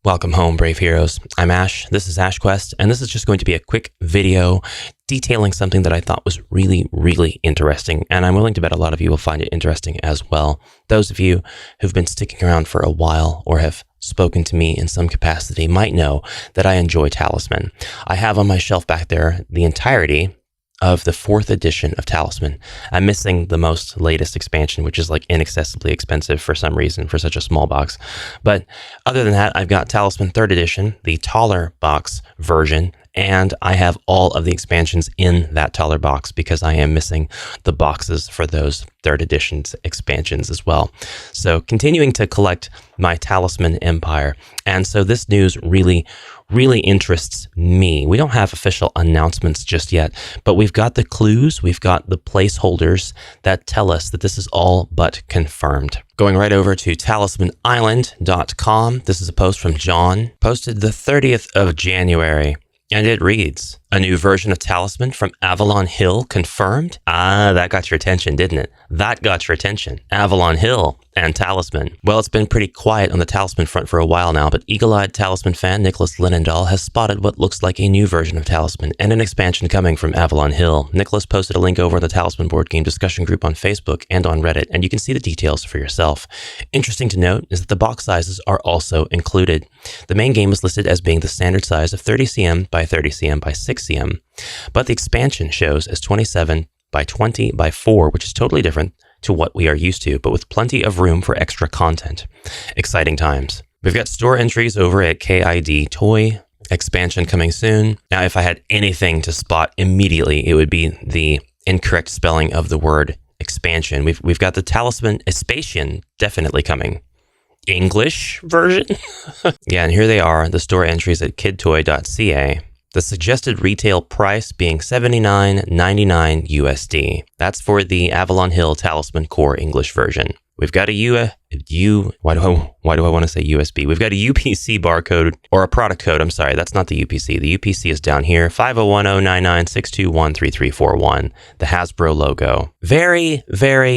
Welcome home, brave heroes. I'm Ash, this is AshQuest, and this is just going to be a quick video detailing something that I thought was really interesting, and I'm willing to bet a lot of you will find it interesting as well. Those of you who've been sticking around for a while or have spoken to me in some capacity might know that I enjoy Talisman. I have on my shelf back there the entirety of the 4th edition of Talisman. I'm missing the most latest expansion, which is like inaccessibly expensive for some reason for such a small box. But other than that, I've got Talisman 3rd edition, the taller box version, and I have all of the expansions in that taller box because I am missing the boxes for those 3rd edition's expansions as well. So continuing to collect my Talisman empire. And so this news really interests me. We don't have official announcements just yet, but we've got the clues, we've got the placeholders that tell us that this is all but confirmed. Going right over to talismanisland.com. This is a post from John, posted the 30th of January. And it reads, a new version of Talisman from Avalon Hill confirmed? Ah, that got your attention, didn't it? That got your attention. Avalon Hill and Talisman. Well, it's been pretty quiet on the Talisman front for a while now, but eagle-eyed Talisman fan Nicholas Linendahl has spotted what looks like a new version of Talisman and an expansion coming from Avalon Hill. Nicholas posted a link over in the Talisman board game discussion group on Facebook and on Reddit, and you can see the details for yourself. Interesting to note is that the box sizes are also included. The main game is listed as being the standard size of 30 cm by 30 cm by 6 cm, but the expansion shows as 27 by 20 by 4, which is totally different to what we are used to, but with plenty of room for extra content. Exciting times. We've got store entries over at KID Toy, expansion coming soon. Now, if I had anything to spot immediately, it would be the incorrect spelling of the word expansion. We've got the Talisman Espation definitely coming. English version? Yeah, and here they are, the store entries at kidtoy.ca. The suggested retail price being $79.99 USD. That's for the Avalon Hill Talisman Core English version. We've got why do I want to say USB? We've got a UPC barcode, or a product code, I'm sorry, that's not the UPC. The UPC is down here, 5010996213341, the Hasbro logo. Very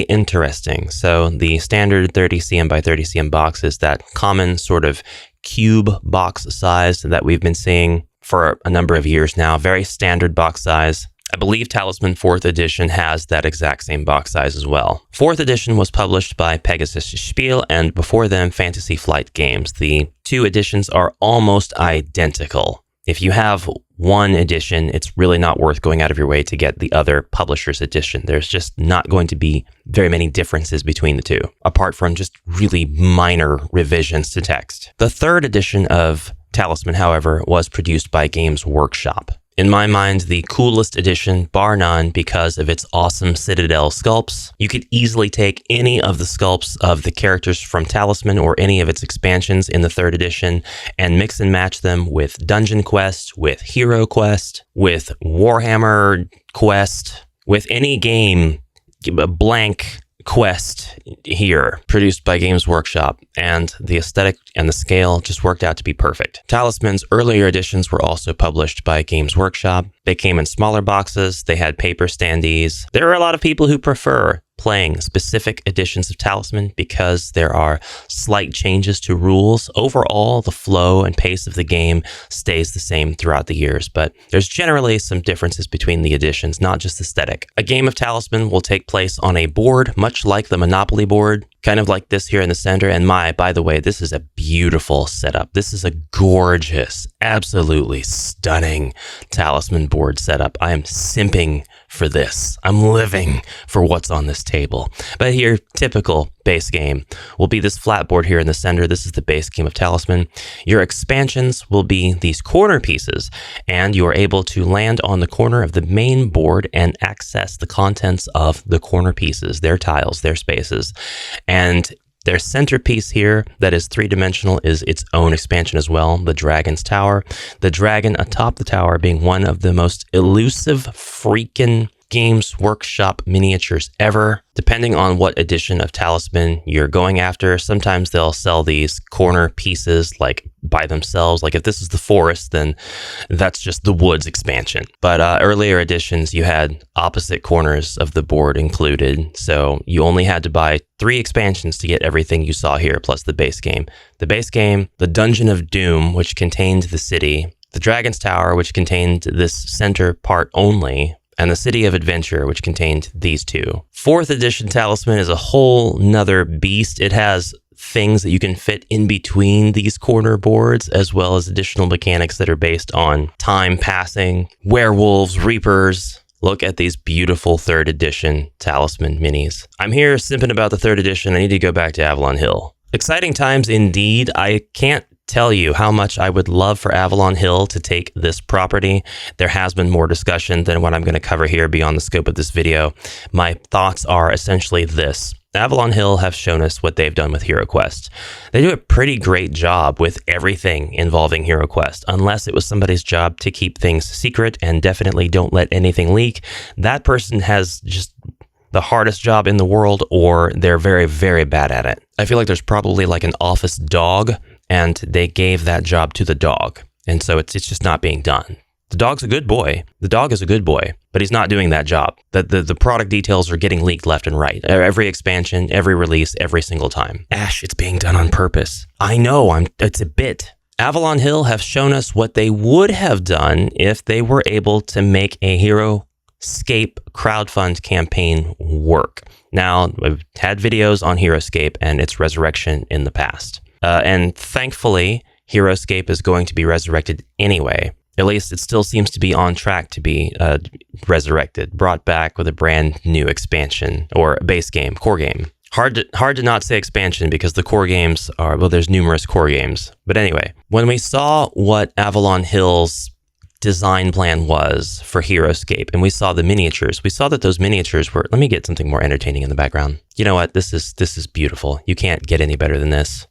interesting. So the standard 30 cm by 30 cm box is that common sort of cube box size that we've been seeing for a number of years now. Very standard box size. I believe Talisman 4th edition has that exact same box size as well. 4th edition was published by Pegasus Spiel, and before them, Fantasy Flight Games. The two editions are almost identical. If you have one edition, it's really not worth going out of your way to get the other publisher's edition. There's just not going to be very many differences between the two, apart from just really minor revisions to text. The 3rd edition of Talisman, however, was produced by Games Workshop. In my mind, the coolest edition, bar none, because of its awesome Citadel sculpts. You could easily take any of the sculpts of the characters from Talisman or any of its expansions in the 3rd edition and mix and match them with Dungeon Quest, with Hero Quest, with Warhammer Quest, with any game, a blank quest here, produced by Games Workshop, and the aesthetic and the scale just worked out to be perfect. Talisman's earlier editions were also published by Games Workshop. They came in smaller boxes, they had paper standees. There are a lot of people who prefer playing specific editions of Talisman because there are slight changes to rules. Overall, the flow and pace of the game stays the same throughout the years, but there's generally some differences between the editions, not just aesthetic. A game of Talisman will take place on a board, much like the Monopoly board, kind of like this here in the center. And by the way, this is a beautiful setup. This is a gorgeous, absolutely stunning Talisman board setup. I am simping for this. I'm living for what's on this table. But here, typical base game will be this flat board here in the center. This is the base game of Talisman. Your expansions will be these corner pieces, and you are able to land on the corner of the main board and access the contents of the corner pieces, their tiles, their spaces. And their centerpiece here that is 3-dimensional is its own expansion as well, the Dragon's Tower. The dragon atop the tower being one of the most elusive freaking Games Workshop miniatures ever. Depending on what edition of Talisman you're going after, sometimes they'll sell these corner pieces like by themselves. Like if this is the forest, then that's just the woods expansion. But earlier editions, you had opposite corners of the board included. So you only had to buy 3 expansions to get everything you saw here, plus the base game. The base game, the Dungeon of Doom, which contained the city, the Dragon's Tower, which contained this center part only, and the City of Adventure, which contained these 2. 4th edition Talisman is a whole nother beast. It has things that you can fit in between these corner boards, as well as additional mechanics that are based on time passing, werewolves, reapers. Look at these beautiful 3rd edition Talisman minis. I'm here simping about the 3rd edition. I need to go back to Avalon Hill. Exciting times indeed. I can't tell you how much I would love for Avalon Hill to take this property. There has been more discussion than what I'm going to cover here beyond the scope of this video. My thoughts are essentially this. Avalon Hill have shown us what they've done with HeroQuest. They do a pretty great job with everything involving HeroQuest, unless it was somebody's job to keep things secret and definitely don't let anything leak. That person has just the hardest job in the world, or they're very, very bad at it. I feel like there's probably like an office dog, and they gave that job to the dog. And so it's just not being done. The dog's a good boy. The dog is a good boy, but he's not doing that job. The product details are getting leaked left and right. Every expansion, every release, every single time. Ash, it's being done on purpose. I know, it's a bit. Avalon Hill have shown us what they would have done if they were able to make a HeroScape crowdfund campaign work. Now, I've had videos on HeroScape and its resurrection in the past. And thankfully, HeroScape is going to be resurrected anyway. At least it still seems to be on track to be resurrected, brought back with a brand new expansion or base game, core game. Hard to not say expansion because the core games are, well, there's numerous core games. But anyway, when we saw what Avalon Hill's design plan was for HeroScape and we saw the miniatures, we saw that those miniatures were, let me get something more entertaining in the background. You know what? This is beautiful. You can't get any better than this.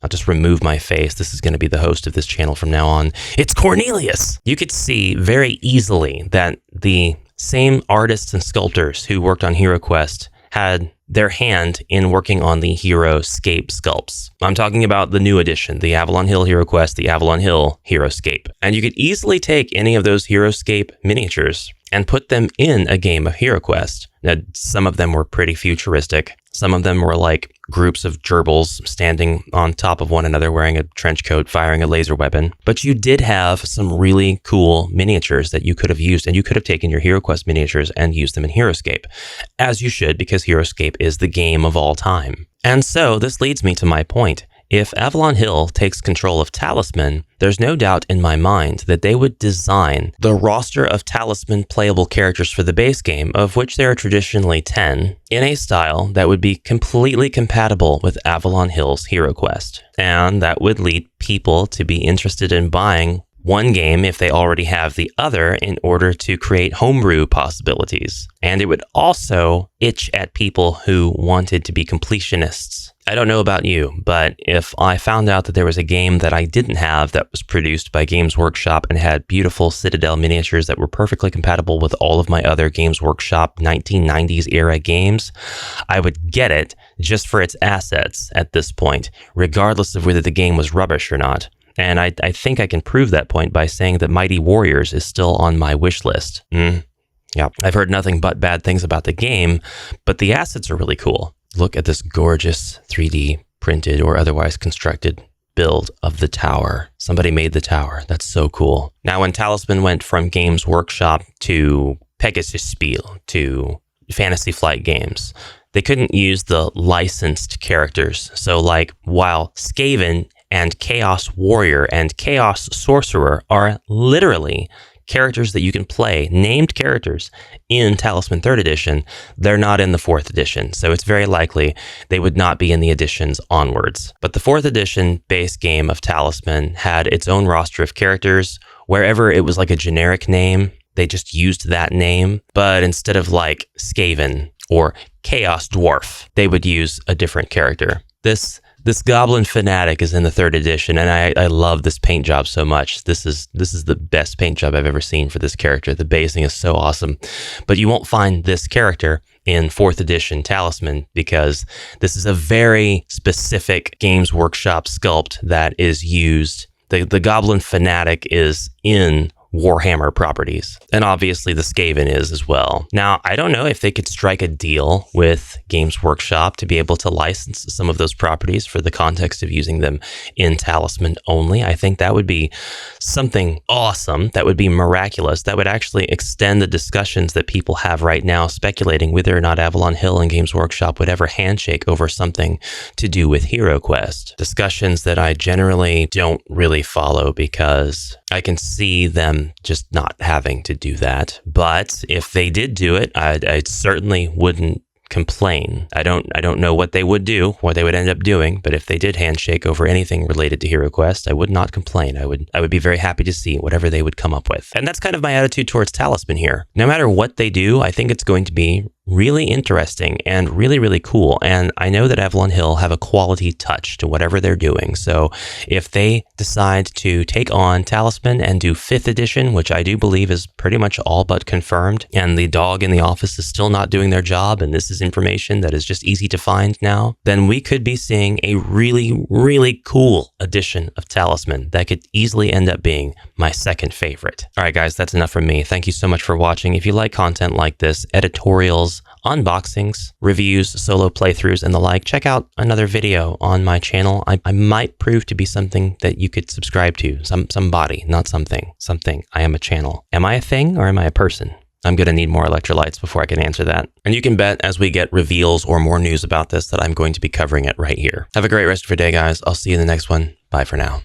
I'll just remove my face. This is going to be the host of this channel from now on. It's Cornelius! You could see very easily that the same artists and sculptors who worked on HeroQuest had their hand in working on the HeroScape sculpts. I'm talking about the new edition, the Avalon Hill HeroQuest, the Avalon Hill HeroScape. And you could easily take any of those HeroScape miniatures and put them in a game of HeroQuest. Now, some of them were pretty futuristic. Some of them were like groups of gerbils standing on top of one another, wearing a trench coat, firing a laser weapon. But you did have some really cool miniatures that you could have used, and you could have taken your HeroQuest miniatures and used them in HeroScape, as you should, because HeroScape is the game of all time. And so this leads me to my point. If Avalon Hill takes control of Talisman, there's no doubt in my mind that they would design the roster of Talisman playable characters for the base game, of which there are traditionally 10, in a style that would be completely compatible with Avalon Hill's HeroQuest. And that would lead people to be interested in buying one game if they already have the other in order to create homebrew possibilities. And it would also itch at people who wanted to be completionists. I don't know about you, but if I found out that there was a game that I didn't have that was produced by Games Workshop and had beautiful Citadel miniatures that were perfectly compatible with all of my other Games Workshop 1990s era games, I would get it just for its assets at this point, regardless of whether the game was rubbish or not. And I think I can prove that point by saying that Mighty Warriors is still on my wish list. Yeah, I've heard nothing but bad things about the game, but the assets are really cool. Look at this gorgeous 3D printed or otherwise constructed build of the tower. Somebody made the tower. That's so cool. Now, when Talisman went from Games Workshop to Pegasus Spiel to Fantasy Flight Games, they couldn't use the licensed characters. So like while Skaven and Chaos Warrior and Chaos Sorcerer are literally characters that you can play, named characters, in Talisman 3rd edition, they're not in the 4th edition. So it's very likely they would not be in the editions onwards. But the 4th edition base game of Talisman had its own roster of characters. Wherever it was like a generic name, they just used that name. But instead of like Skaven or Chaos Dwarf, they would use a different character. This This Goblin Fanatic is in the 3rd edition, and I love this paint job so much. This is the best paint job I've ever seen for this character. The basing is so awesome. But you won't find this character in 4th edition Talisman because this is a very specific Games Workshop sculpt that is used. The Goblin Fanatic is in Warhammer properties. And obviously the Skaven is as well. Now, I don't know if they could strike a deal with Games Workshop to be able to license some of those properties for the context of using them in Talisman only. I think that would be something awesome. That would be miraculous. That would actually extend the discussions that people have right now speculating whether or not Avalon Hill and Games Workshop would ever handshake over something to do with HeroQuest. Discussions that I generally don't really follow because I can see them just not having to do that. But if they did do it, I certainly wouldn't complain. I don't know what they would do, what they would end up doing, but if they did handshake over anything related to HeroQuest, I would not complain. I would be very happy to see whatever they would come up with. And that's kind of my attitude towards Talisman here. No matter what they do, I think it's going to be really interesting and really, really cool. And I know that Avalon Hill have a quality touch to whatever they're doing. So if they decide to take on Talisman and do 5th edition, which I do believe is pretty much all but confirmed, and the dog in the office is still not doing their job, and this is information that is just easy to find now, then we could be seeing a really, really cool edition of Talisman that could easily end up being my 2nd favorite. All right, guys, that's enough from me. Thank you so much for watching. If you like content like this, editorials, unboxings, reviews, solo playthroughs, and the like, check out another video on my channel. I might prove to be something that you could subscribe to. Somebody, not something. Something. I am a channel. Am I a thing or am I a person? I'm going to need more electrolytes before I can answer that. And you can bet as we get reveals or more news about this that I'm going to be covering it right here. Have a great rest of your day, guys. I'll see you in the next one. Bye for now.